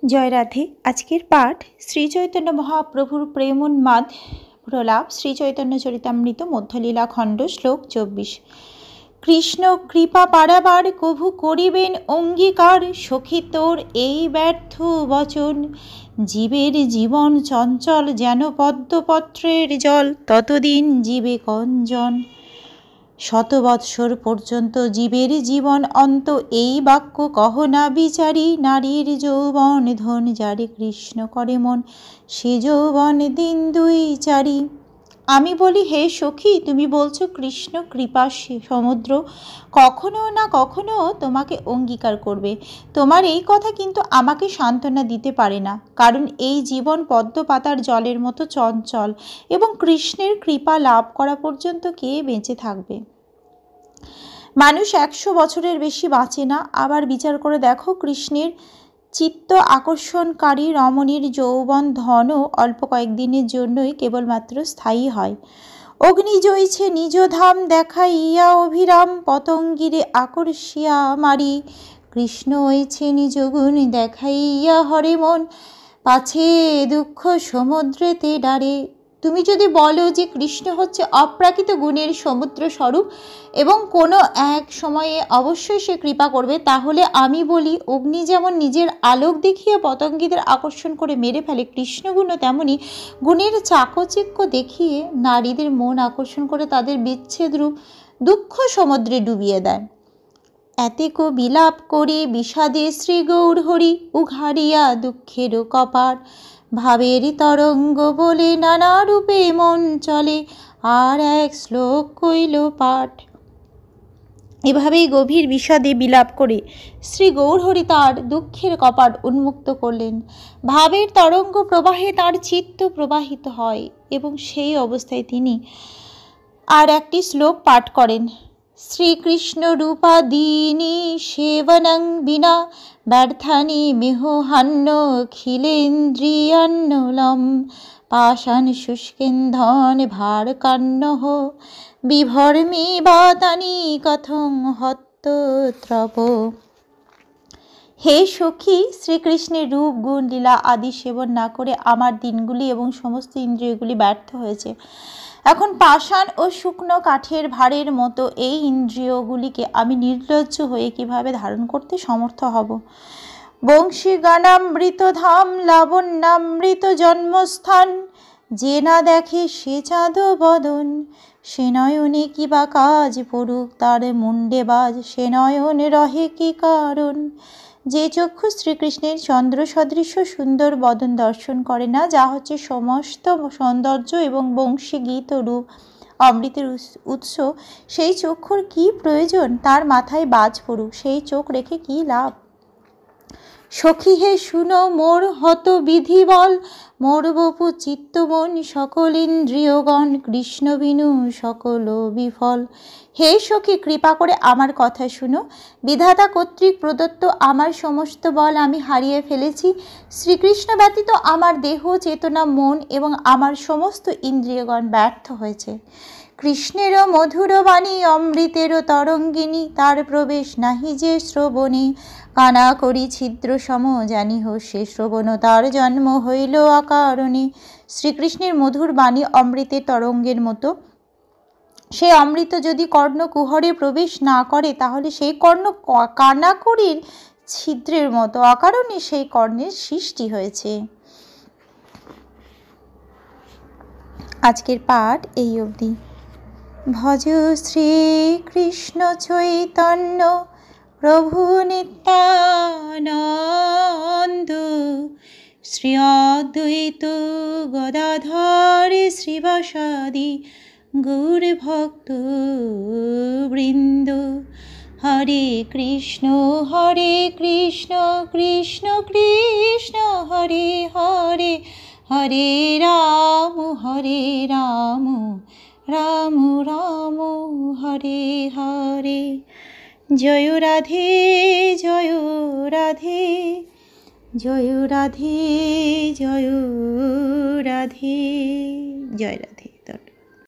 জয় রাধে। আজকের পাঠ শ্রী চৈতন্য মহাপ্রভুর প্রেমোন্মাদ প্রলাপ শ্রী চৈতন্য চরিতামৃত মধ্যলীলা খণ্ড শ্লোক 24। কৃষ্ণ কৃপা পারাবার কভু করিবেন অঙ্গীকার, সখী তোর এই ব্যর্থ বচন। জীবের জীবন চঞ্চল যেন পদ্মপত্রের জল, ততদিন জীবে কঞ্জন। শত বৎসর পর্যন্ত জীবের জীবন অন্ত, এই বাক্য কহ না বিচারি। নারীর যৌবন ধন যারে কৃষ্ণ করে মন, সে যৌবন দিন দুই চারি। আমি বলি, হে সখী, তুমি বলছো কৃষ্ণ কৃপা সমুদ্র, কখনো না কখনো তোমাকে অঙ্গীকার করবে। তোমার এই কথা কিন্তু আমাকে সান্ত্বনা দিতে পারে না, কারণ এই জীবন পদ্ম পাতার জলের মতো চঞ্চল এবং কৃষ্ণের কৃপা লাভ করা পর্যন্ত কে বেঁচে থাকবে? মানুষ 100 বছরের বেশি বাঁচে না। আবার বিচার করে দেখো, কৃষ্ণের চিত্ত আকর্ষণকারী রমণীর যৌবন ধনও অল্প কয়েকদিনের জন্যই কেবলমাত্র স্থায়ী হয়। অগ্নি জ্বইছে নিজ ধাম দেখাইয়া অভিরাম, পতঙ্গিরে আকর্ষিয়া মারি। কৃষ্ণ হয়েছে নিজ গুণ দেখাইয়া হরে মন, পাছে দুঃখ সমুদ্রেতে ডারে। তুমি যদি বলো যে কৃষ্ণ হচ্ছে অপ্রাকৃত গুণের সমুদ্র স্বরূপ এবং কোনো এক সময়ে অবশ্যই সে কৃপা করবে, তাহলে আমি বলি, অগ্নি যেমন নিজের আলোক দেখিয়ে পতঙ্গীদের আকর্ষণ করে মেরে ফেলে, কৃষ্ণগুণও তেমনি গুণের চাকচিক্য দেখিয়ে নারীদের মন আকর্ষণ করে তাদের বিচ্ছেদরূপ দুঃখ সমুদ্রে ডুবিয়ে দেয়। এতেকো বিলাপ করে বিষাদে শ্রী গৌর হরি, উঘাড়িয়া দুঃখের কপাট। ভাবের তরঙ্গ বলে নানা রূপে মন চলে, আর এক শ্লোক কইল পাঠ। এভাবেই গভীর বিষাদে বিলাপ করে শ্রী গৌরহরি তার দুঃখের কপাট উন্মুক্ত করলেন। ভাবের তরঙ্গ প্রবাহে তার চিত্ত প্রবাহিত হয় এবং সেই অবস্থায় তিনি আর একটি শ্লোক পাঠ করেন। শ্রীকৃষ্ণ রূপাদীনি সেবনং বিনা, ব্যর্থানি মেহহান্য খিলেন্দ্রিয়ান্নলম। পাষাণ শুষ্কেন্ধন ভার কান্নহ, বিভর্মি বাতানি কথং হত্যত্রপ। হে সখী, শ্রীকৃষ্ণের রূপ গুণ লীলা আদি সেবন না করে আমার দিনগুলি এবং সমস্ত ইন্দ্রিয়গুলি ব্যর্থ হয়েছে। এখন পাষাণ ও শুকনো কাঠের ভারের মতো এই ইন্দ্রিয়গুলিকে আমি নির্লজ্জ হয়ে কিভাবে ধারণ করতে সমর্থ হব? বংশী গানামৃত ধাম লাবণ্যামৃত জন্মস্থান, যে না দেখে সে চাঁদ বদন। সে নয়নে কি বা কাজ পড়ুক তার মুন্ডে বাজ, সে নয়ন রহে কি কারণ? যে চক্ষু শ্রীকৃষ্ণের চন্দ্র সদৃশ সুন্দর বদন দর্শন করে না, যা হচ্ছে সমস্ত সৌন্দর্য এবং বংশী গীত রূপ অমৃতের উৎস, সেই চক্ষুর কি প্রয়োজন তার মাথায় বাজ পড়ুক? সেই চোখ রেখে কি লাভ? সখী হে শুনো মোর হত বিধি বল, মোর বপু চিত্তমন সকল ইন্দ্রিয়গণ, কৃষ্ণ বিনু সকল বিফল। হে সখী, কৃপা করে আমার কথা শুনো। বিধাতা কর্তৃক প্রদত্ত আমার সমস্ত বল আমি হারিয়ে ফেলেছি। শ্রীকৃষ্ণ ব্যতীত আমার দেহ, চেতনা, মন এবং আমার সমস্ত ইন্দ্রিয়গণ ব্যর্থ হয়েছে। কৃষ্ণেরও মধুর বাণী অমৃতেরও তরঙ্গিনী, তার প্রবেশ নাহি যে শ্রবণে। কানা করি ছিদ্র সম জানিহ সে শ্রবণ, তার জন্ম হইল অকারণে। শ্রীকৃষ্ণের মধুর বাণী অমৃতের তরঙ্গের মতো। সে অমৃত যদি কর্ণ কুহরে প্রবেশ না করে, তাহলে সেই কর্ণ কানাকড়ির ছিদ্রের মতো, অকারণে সেই কর্ণের সৃষ্টি হয়েছে। আজকের পাঠ এই অবধি। ভজ শ্রীকৃষ্ণ চৈতন্য প্রভু নিত্যানন্দ, শ্রী অদ্বৈত গদাধর শ্রীবাসাদি গৌর ভক্ত বৃন্দ। হরে কৃষ্ণ কৃষ্ণ কৃষ্ণ হরে হরে, হরে রাম রাম রাম হরে হরে। জয় রাধে জয় রাধে, জয় রাধে জয় রাধে, জয় রাধে।